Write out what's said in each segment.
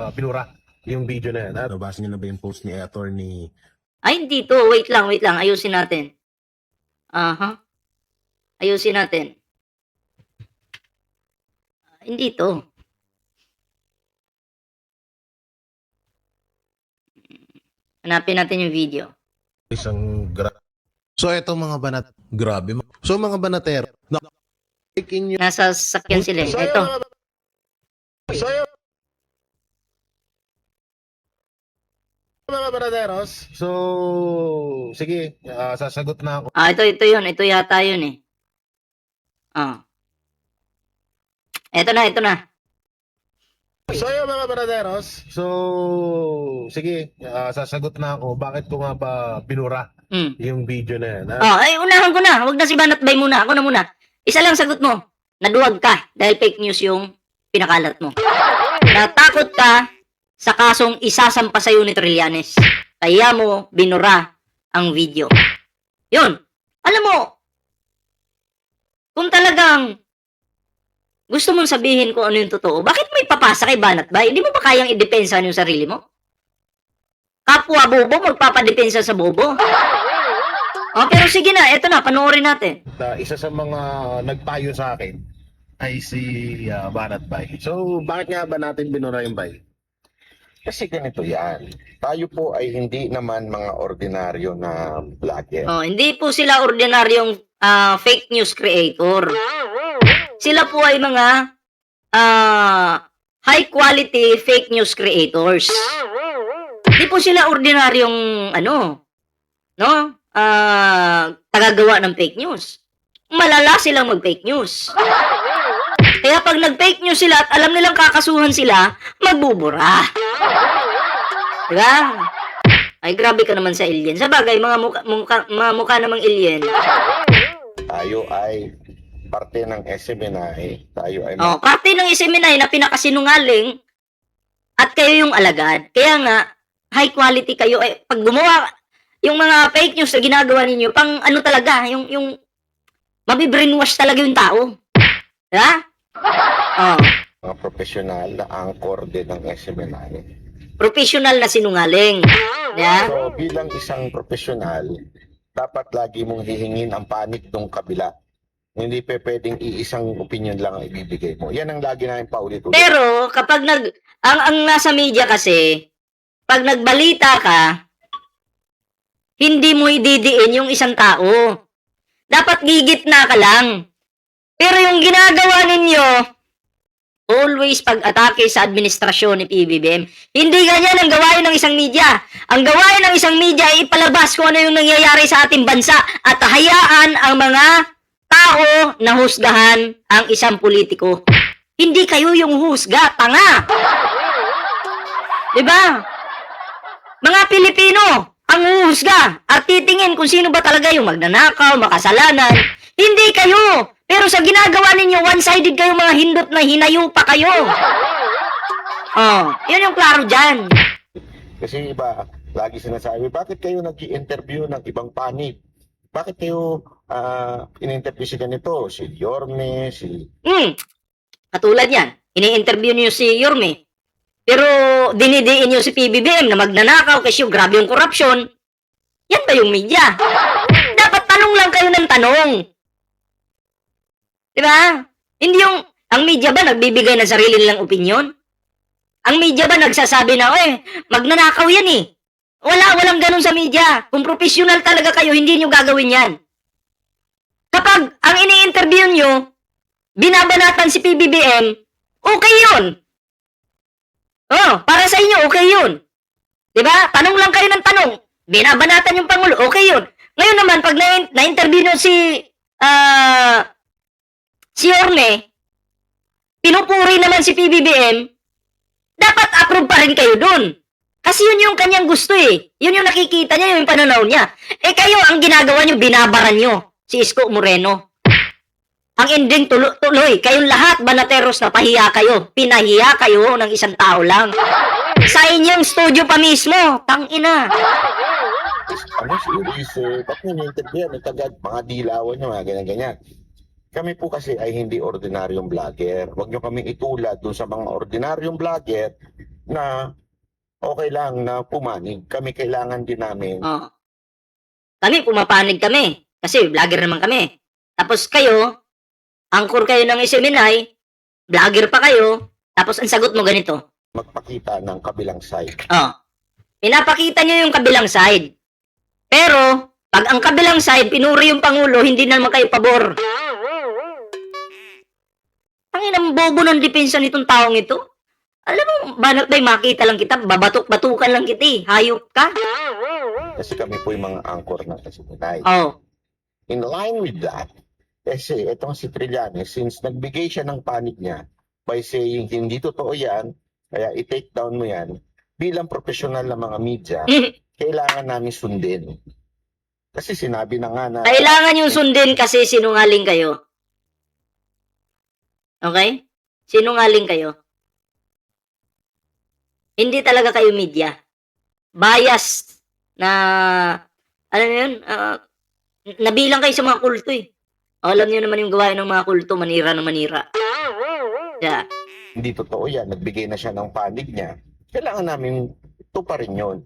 pinura yung video na yan. Nabasa niyo na ba yung post ni attorney? Ay, hindi to. Wait lang. Ayusin natin. Aha. Ayusin natin. Hindi to. Hanapin natin yung video. Isang So, eto mga banat. Grabe. So, mga banatero. Taking yung... Nasa sasakyan sila. Ito. Mga banateros. So, sige. Sasagot na ako. Ito yun. Ito yata yun eh. Ito na. So, yung mga banateros. So, sige. Sasagot na ako. Bakit ko nga ba pinura yung video na yan? Ay, unahan ko na. Huwag na si Banatbay muna. Ako na muna. Isa lang sagot mo. Naduwag ka dahil fake news yung pinakalat mo. Natakot ka sa kasong isasampa sa'yo ni Trillanes. Kaya mo binura ang video. Yun. Alam mo, kung talagang gusto mong sabihin kung ano yung totoo, bakit mo ipapasa kay Banatbay? Hindi mo ba kayang idepensa yung sarili mo? Kapwa bobo, magpapadepensa sa bobo. Pero sige na, eto na, panoorin natin. Isa sa mga nagpayo sa akin ay si Banatbay. So, bakit nga ba natin binura yung bay? Kasi ganito yan. Tayo po ay hindi naman mga ordinaryo na vlogger. Hindi po sila ordinaryong fake news creator. Sila po ay mga high quality fake news creators. Hindi po sila ordinaryong tagagawa ng fake news. Malala silang mag-fake news. Kaya pag nag-fake news sila at alam nilang kakasuhan sila, magbubura. Diba? Ay, grabe ka naman sa alien. Sa bagay, mga mukha namang alien. Tayo ay parte ng SMNI. Tayo ay... parte ng SMNI na pinakasinungaling at kayo yung alagad. Kaya nga, high quality kayo. Pag gumawa, yung mga fake news na ginagawa ninyo, pang ano talaga, yung mabibrainwash talaga yung tao. Diba? mga profesional na anchor din ng SMNI. Professional na sinungaling. Yeah? So, bilang isang profesional, dapat lagi mong hihingin ang panig ng kabila. Hindi pwedeng iisang opinion lang ang ibibigay mo. Yan ang lagi namin paulit-ulit. Pero, kapag ang nasa media kasi, pag nagbalita ka, hindi mo ididiin yung isang tao. Dapat gigitna ka lang. Pero yung ginagawa ninyo, always pag-atake sa administrasyon ni PBBM. Hindi ganyan ang gawain ng isang media. Ang gawain ng isang media ay ipalabas kung ano yung nangyayari sa ating bansa at hayaan ang mga tao na husgahan ang isang politiko. Hindi kayo yung husga, tanga. Diba? Mga Pilipino, ang husga at titingin kung sino ba talaga yung magnanakaw, makasalanan. Hindi kayo. Pero sa ginagawa ninyo, one-sided kayo, mga hindot na hinayo pa kayo. Yun yung klaro dyan. Kasi iba, lagi sinasabi, bakit kayo nag-i-interview ng ibang panig? Bakit kayo in-interview si ganito? Si Yorme, si... Katulad yan, ini-interview niyo si Yorme. Pero dinidiin niyo si PBBM na magnanakaw kasi yung grabe yung korupsyon. Yan ba yung media? Dapat tanong lang kayo ng tanong. Diba? Hindi yung, ang media ba nagbibigay ng sarili nilang opinion? Ang media ba nagsasabi na, magnanakaw yan eh. Walang ganun sa media. Kung professional talaga kayo, hindi nyo gagawin yan. Kapag ang ini-interview nyo, binabanatan si PBBM, okay yun. Para sa inyo, okay yun. Diba? Tanong lang kayo ng tanong. Binabanatan yung Pangulo, okay yun. Ngayon naman, pag na-interview nyo si Yorme, pinupuri naman si PBBM, dapat approve pa rin kayo dun. Kasi yun yung kanyang gusto eh. Yun yung nakikita niya, yung pananaw niya. Kayo, ang ginagawa nyo, binabaran nyo si Isko Moreno. Ang ending tuloy, kayong lahat, banateros, na pahiya kayo. Pinahiya kayo ng isang tao lang. Sa inyong studio pa mismo, tangina. Ano si Ulysses? Ba't nyo na-interview yan? Mga dilawan nyo, mga ganyan-ganyan. Kami po kasi ay hindi ordinaryong vlogger. Huwag nyo kaming itulad dun sa mga ordinaryong vlogger na okay lang na pumanig. Kami kailangan din namin. Oh. Kami, pumapanig kami. Kasi vlogger naman kami. Tapos kayo, angkor kayo ng Isiminay, vlogger pa kayo, tapos ang sagot mo ganito. Magpakita ng kabilang side. Oh. Pinapakita nyo yung kabilang side. Pero, pag ang kabilang side, pinuri yung Pangulo, hindi na naman kayo pabor. Tangin ang bobo ng depensa nitong taong ito. Alam mo, banat bay, makita lang kita, babatok-batukan lang kita eh. Hayop ka. Kasi kami po yung mga angkor ng Isiminay. Oh. In line with that, kasi itong si Trillanes, since nagbigay siya ng panig niya by saying hindi totoo yan, kaya i-take down mo yan, bilang profesional na mga media, kailangan namin sundin. Kasi sinabi na nga na... Kailangan yung sundin kasi sinungaling kayo. Okay? Sinungaling kayo. Hindi talaga kayo media. Biased na, alam mo yun, nabilang kayo sa mga kulto eh. Alam niyo naman yung gawain ng mga kulto, manira na manira. Yeah. Hindi totoo yan, nagbigay na siya ng panig niya. Kailangan namin tuparin yun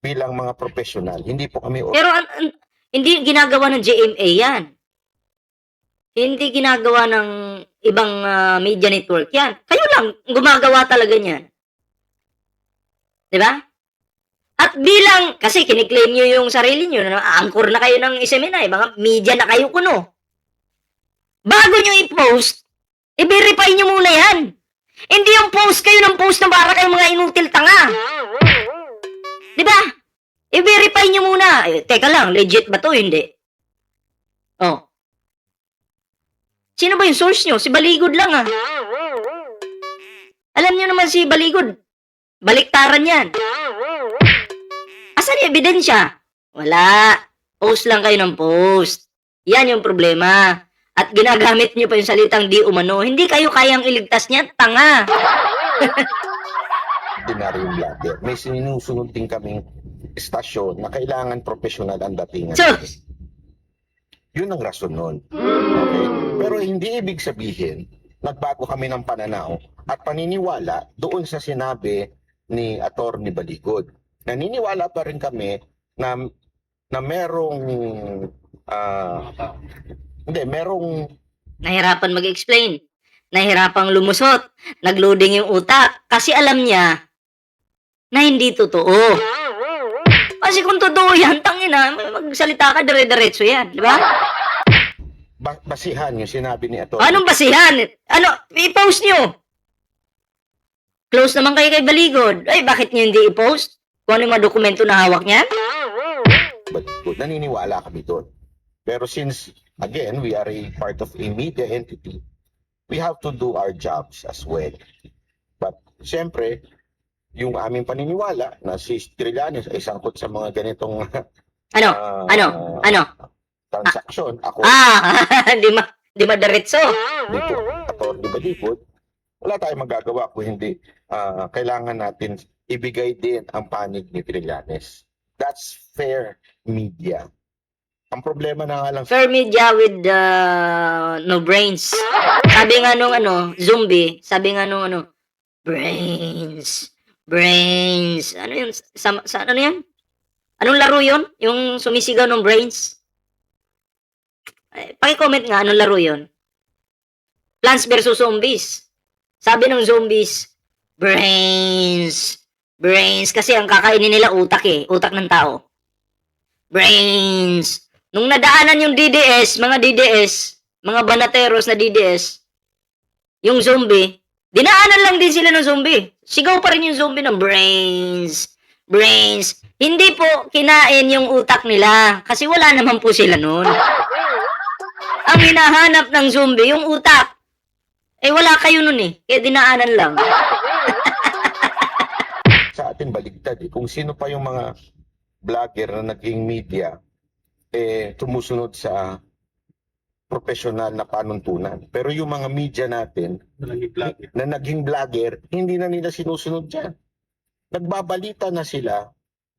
bilang mga profesional. Hindi po kami... Pero hindi ginagawa ng GMA yan. Hindi ginagawa ng ibang media network yan. Kayo lang gumagawa talaga niyan. Diba? At bilang, kasi kiniklaim nyo yung sarili nyo, na angkor na kayo ng Isiminay, mga media na kayo kuno. Bago nyo i-post, i-verify nyo muna yan. Hindi yung post kayo ng post na para kayong mga inutil tanga. Diba? I-verify nyo muna. Teka lang, legit ba to? Hindi. Oh. Sino ba yung source nyo? Si Baligod lang ah. Alam nyo naman si Baligod. Baliktaran yan. Asan yung ebidensya? Wala. Post lang kayo ng post. Yan yung problema. At ginagamit nyo pa yung salitang di umano. Hindi kayo kayang iligtas niyan. Tanga. ordinaryong vlogger. May sinusunod din kaming estasyon na kailangan professional ang datingan. So, Yun ang rason nun. Okay? Pero hindi ibig sabihin, nagbago kami ng pananaw at paniniwala doon sa sinabi ni Atty. Baligod. Naniniwala pa rin kami na merong merong nahirapan mag-explain. Nahirapang lumusot. Nagloading yung utak. Kasi alam niya na hindi totoo. Kasi kung totoo yan, tangina, magsalita ka, dire-diretso yan. Di ba? basihan yung sinabi ni Atty. Anong basihan? Ano? I-post nyo. Close naman kayo kay Baligod. Ay, bakit nyo hindi i-post? Kung ano yung mga dokumento na hawak niyan? Baligod. Naniniwala kami doon. Pero since, again, we are a part of a media entity, we have to do our jobs as well. But, siyempre, yung aming paniniwala na si Trillanes ay sangkot sa mga ganitong Ano? transaksyon. Ako, Di madiretso. dito, Atty. Baligod, wala tayong magagawa kung hindi kailangan natin ibigay din ang panig ni Trillanes. That's fair media. Ang problema na nga lang Fair media with no brains. Sabi nga nung zombie, brains. Ano yun? Ano yan? Anong laro yun? Yung sumisigaw ng brains? Paki-comment nga, anong laro yun? Plants versus Zombies. Sabi ng zombies, brains. Kasi ang kakainin nila utak utak ng tao. Brains. Nung nadaanan yung DDS, mga banateros na DDS, yung zombie, dinaanan lang din sila ng zombie. Sigaw pa rin yung zombie ng brains. Hindi po kinain yung utak nila kasi wala naman po sila nun. Ang hinahanap ng zombie, yung utak. Wala kayo nun kaya dinaanan lang. sa atin baligtad. Kung sino pa yung mga vlogger na naging media, tumusunod sa professional na panuntunan. Pero yung mga media natin na naging vlogger, hindi na nila sinusunod dyan. Nagbabalita na sila.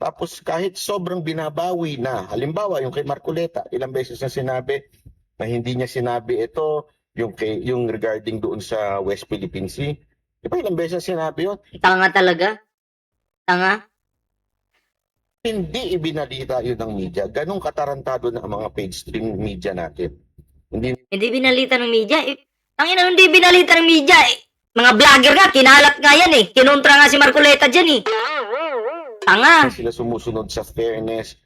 Tapos kahit sobrang binabawi na, halimbawa yung kay Marcoleta, ilang beses na sinabi na hindi niya sinabi ito, yung regarding doon sa West Philippine Sea, Di ba ilang beses sinabi yun? Tanga talaga. Tanga. Hindi ibinalita yun ng media. Ganong katarantado na ang mga mainstream media natin. Hindi binalita ng media. Tangina, hindi binalita ng media. Mga vlogger nga, kinalat nga yan eh. Kinontra nga si Marcoleta dyan eh. Tanga. Sila sumusunod sa fairness.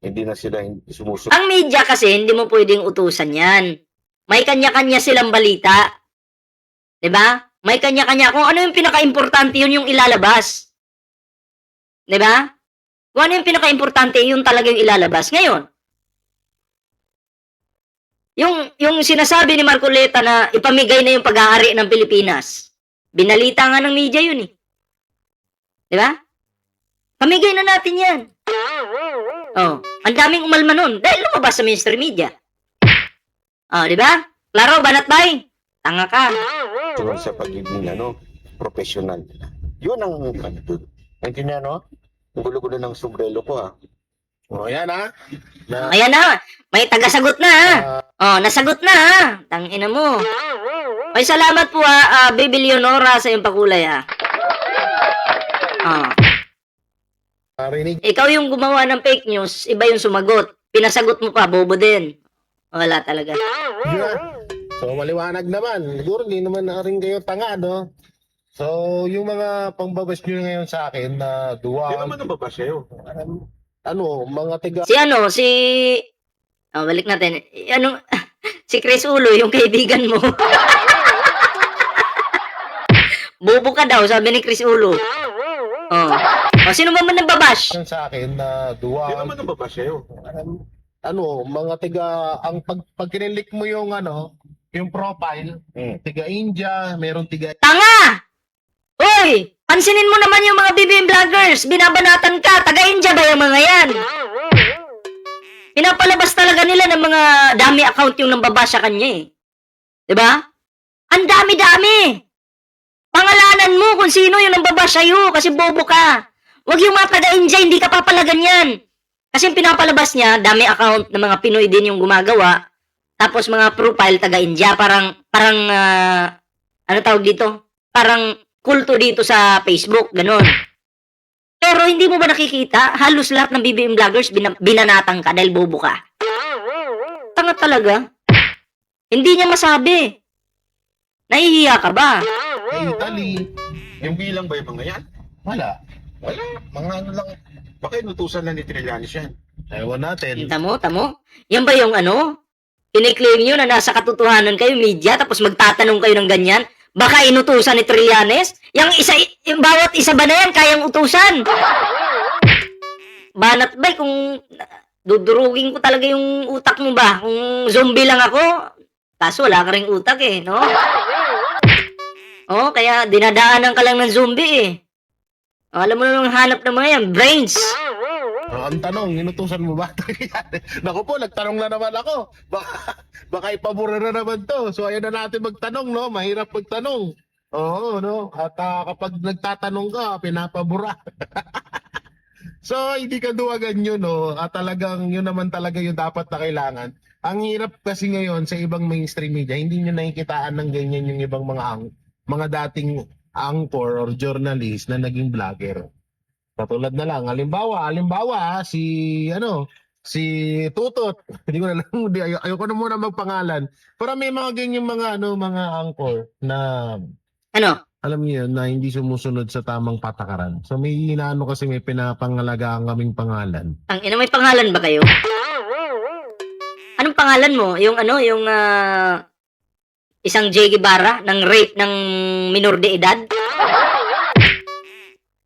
Hindi na sila sumusunod. Ang media kasi, hindi mo pwedeng utusan yan. May kanya-kanya silang balita. 'Di ba? May kanya-kanya. Kung ano yung pinaka-importante, yun yung ilalabas. 'Di ba? Kung ano yung pinaka-importante, yun talaga yung ilalabas. Ngayon, yung sinasabi ni Marcoleta na ipamigay na yung pag-aari ng Pilipinas, binalita nga ng media yun eh. 'Di ba? Pamigay na natin yan. Oh, ang daming umalma nun dahil lumabas sa mainstream media. Oh, 'di ba? Klaro, banat bay. Tanga ka. Sa pagiging professional. Yun ang naintindihan, no? Ang gulo-gulo ng sombrero ko, ha? O, yan ha. Ayan na, may tagasagot na ha. Oh, nasagot na ha. Tangina mo. Ay, salamat po ha, Baby Leonora sa iyong pakulay ha. Oh. Narinig Ikaw yung gumawa ng fake news, iba yung sumagot. Pinasagot mo pa, bobo din. Wala talaga. yun. So, maliwanag naman. Siguro, hindi naman na rin kayo tanga, no? So, yung mga pangbabash nyo ngayon sa akin na duwa, nababas sa'yo. mga tiga Oh, balik natin. Si Chris Ulo, yung kaibigan mo. Bobo ka daw, sabi ni Chris Ulo. Oh. Sino ba man nagbabash? sa akin na duwa, nababas sa'yo. mga tiga, pag kinilik mo yung yung profile, tiga India, meron tiga Tanga! Uy! Pansinin mo naman yung mga BBM vloggers. Binabanatan ka. Taga-India ba yung mga yan? Pinapalabas talaga nila ng mga dami account yung nambabasa kanya eh. Diba? Ang dami-dami! Pangalanan mo kung sino yung nambabasa sa'yo kasi bobo ka. Huwag yung mga taga-India, hindi ka papalagan yan. Kasi yung pinapalabas niya, dami account ng mga Pinoy din yung gumagawa. Tapos mga profile taga-India, parang ano tawag dito? Parang kulto dito sa Facebook, ganon. Pero hindi mo ba nakikita, halos lahat ng BBM vloggers binanatang ka dahil bobo ka. Tanga talaga. Hindi niya masabi. Nahihiya ka ba? Italy. Yung bilang ba yung mga yan? Wala. Mga lang. Baka inutusan na ni Trillanes yan. Ewan natin. Tamo? Yan ba yung kiniklaim nyo na nasa katotohanan kayo, media, tapos magtatanong kayo ng ganyan? Baka inutusan ni Trillanes? Yung bawat isa ba na yan, kayang utusan? Banat ba, kung dudurugin ko talaga yung utak mo ba? Kung zombie lang ako, kaso wala ka ring utak eh, no? Oh, kaya dinadaanan ka lang ng zombie eh. Alam mo na nung hanap ng mga yan, brains. Ang tanong, inutusan mo ba? Naku po, nagtanong na naman ako. Baka ipabura na naman to. So, ayan na natin magtanong, no? Mahirap magtanong. Oo, no? At kapag nagtatanong ka, pinapabura. So, hindi ka duwagan yun, no? At talagang yun naman talaga yung dapat na kailangan. Ang hirap kasi ngayon sa ibang mainstream media, hindi nyo nakikitaan ng ganyan yung ibang mga dating anchor or journalist na naging vlogger. Katulad na lang, halimbawa si Tutot. Hindi ko na lang, ayoko na muna magpangalan. Pero may mga ganyan mga anchor na alam niyo yun, na hindi sumusunod sa tamang patakaran. So may kasi may pinapangalagaan kaming pangalan. Ang may pangalan ba kayo? Anong pangalan mo? Yung isang J. Guevara ng rape ng minor de edad?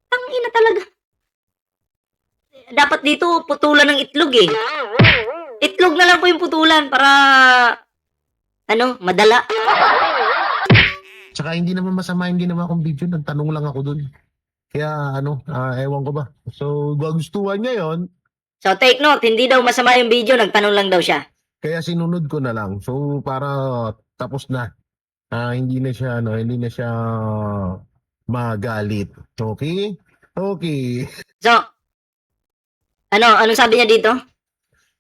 Tangina talaga. Dapat dito putulan ng itlog eh. Itlog na lang po yung putulan para madala. Tsaka hindi naman masama, hindi naman akong video, nagtanong lang ako dun. Kaya ewan ko ba. So gustuhan niya yon. So take note, hindi daw masama yung video, nagtanong lang daw siya. Kaya sinunod ko na lang. So para tapos na. Hindi na siya magalit. Okay? Okay. So, anong sabi niya dito?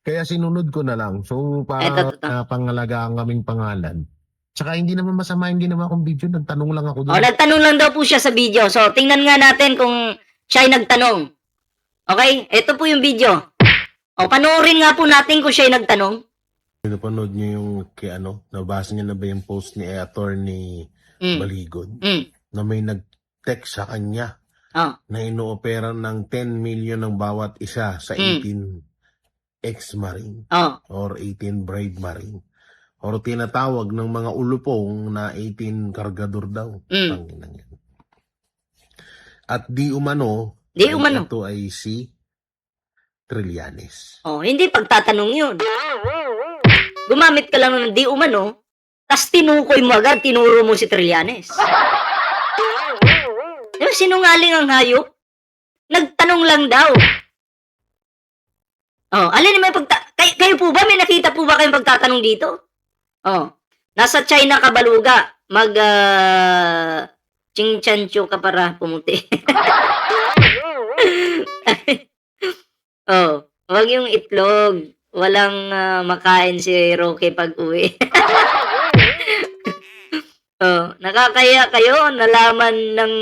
Kaya sinunod ko na lang. So para Eto. pangalagaan kaming pangalan. Tsaka hindi naman masama yung ginawa kong video. Nagtanong lang ako O, doon. nagtanong lang daw po siya sa video. So, tingnan nga natin kung siya ay nagtanong. Okay? Ito po yung video. O, panoorin nga po natin kung siya ay nagtanong. Pinapanood niyo yung kay ano, nabasa niyo na ba yung post ni Attorney Mm. Baligod? Mm. Na may nag-text sa kanya Oh. na inoopera ng 10 million ng bawat isa sa 18 ex-marine Oh. or 18 bride marine. Or tinatawag ng mga ulupong na 18 kargador daw. Mm. Tanginang yan. At di umano, Di umano. ito ay si Trillanes. Oh, hindi pagtatanong yun. Gumamit ka lang ng di umano, tas tinukoy mo agad, tinuro mo si Trillanes. Diba, sinungaling ang hayop? Nagtanong lang daw. Oh, alin may kayo po ba, may nakita po ba kayong pagtatanong dito? Oh, nasa China ka baluga, chingchancho ka para pumuti. Oh, wag yung itlog. Walang makain si Roque pag uwi. Oh, nakakaya kayo, nalaman ng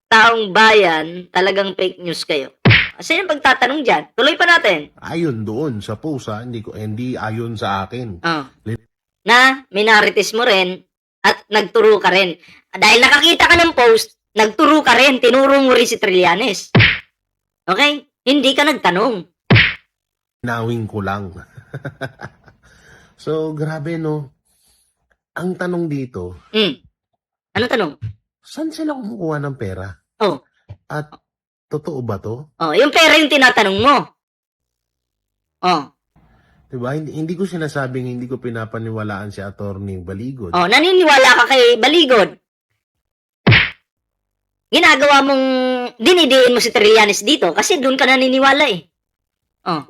taong bayan, talagang fake news kayo. Sino pagtatanong dyan? Tuloy pa natin. Ayon doon sa post, hindi ayon sa akin. Oh. Na minarites mo rin at nagturo ka rin. Dahil nakakita ka ng post, nagturo ka rin, tinuro mo rin si Trillanes. Okay? Hindi ka nagtanong. Nawing ko lang. So, grabe no. Ang tanong dito, Ano tanong? saan sila kumukuha ng pera? Oh. At totoo ba to? Oh, yung pera yung tinatanong mo. Oh. Diba? Hindi ko sinasabing hindi ko pinapaniwalaan si Attorney Baligod. Oh, naniniwala ka kay Baligod. Ginagawa mong dinidiin mo si Trillanes dito kasi doon ka naniniwala eh. Oh.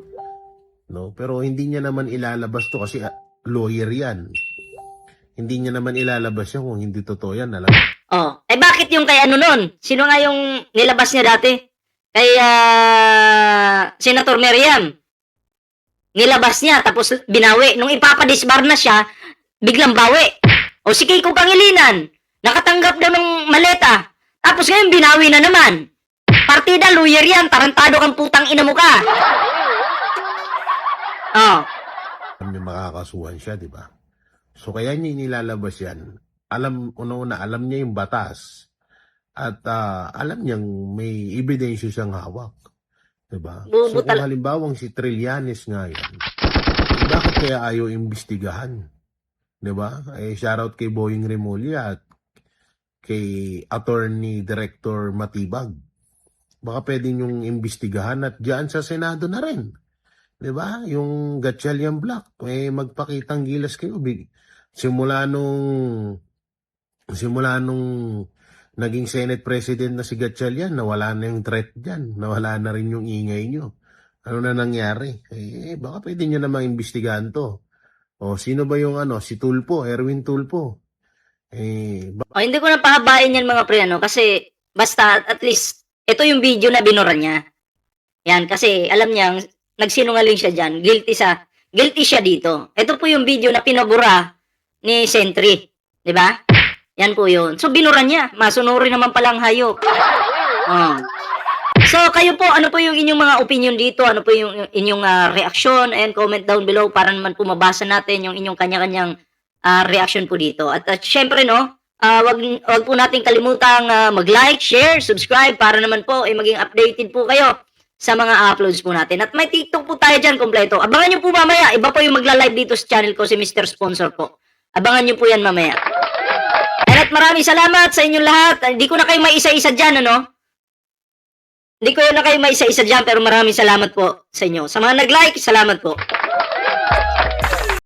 No? Pero hindi niya naman ilalabas to kasi lawyer yan. Hindi niya naman ilalabas yan kung hindi totoo yan. Alam? Oh. Eh bakit yung kay ano nun? Sino nga yung nilabas niya dati? Kay Senator Meriam. Nilabas niya tapos binawi. Nung ipapadisbar na siya, biglang bawi. O si Kiko Pangilinan, nakatanggap daw ng maleta. Tapos ngayon binawi na naman. Partida, lawyer yan. Tarantado kang putang ina mo ka. Oh. May makakasuhan siya, di ba? So kaya niya nilalabas yan. Una-una, alam niya yung batas. At alam niyang may ebidensya siyang hawak. Diba? So kung halimbawang si Trillanes nga yan, bakit kaya ayaw imbestigahan? Diba? Eh, shoutout kay Boying Remulla at kay Attorney Director Matibag. Baka pwede niyong imbestigahan at dyan sa Senado na rin. Diba? Yung Gatchalian Black, magpakitang gilas kayo. Simula nung naging Senate President na si Gatchalian, nawala na yung threat dyan. Nawala na rin yung ingay nyo. Ano na nangyari? Baka pwede nyo na maimbestigahan to. O, sino ba yung si Tulfo, Erwin Tulfo? Hindi ko na pahabain yan mga pre, kasi basta at least ito yung video na binura niya. Yan, kasi alam niya, nagsinungaling siya dyan. Guilty siya dito. Ito po yung video na pinabura ni Sentry. Diba? Yan po yun. So, binura niya. Masunurin naman palang hayop. Oh. So, kayo po, ano po yung inyong mga opinion dito? Ano po yung inyong reaction? And comment down below para naman po mabasa natin yung inyong kanya-kanyang reaction po dito. At syempre, no, wag po natin kalimutang mag-like, share, subscribe para naman po maging updated po kayo sa mga uploads po natin. At may TikTok po tayo dyan kompleto. Abangan nyo po mamaya. Iba po yung magla-live dito sa channel ko, si Mr. Sponsor po. Abangan nyo po yan mamaya. At maraming salamat sa inyong lahat. Hindi ko na kayo maisa-isa dyan, ano? Hindi ko na kayo maisa-isa dyan, pero maraming salamat po sa inyo. Sa mga nag-like, salamat po.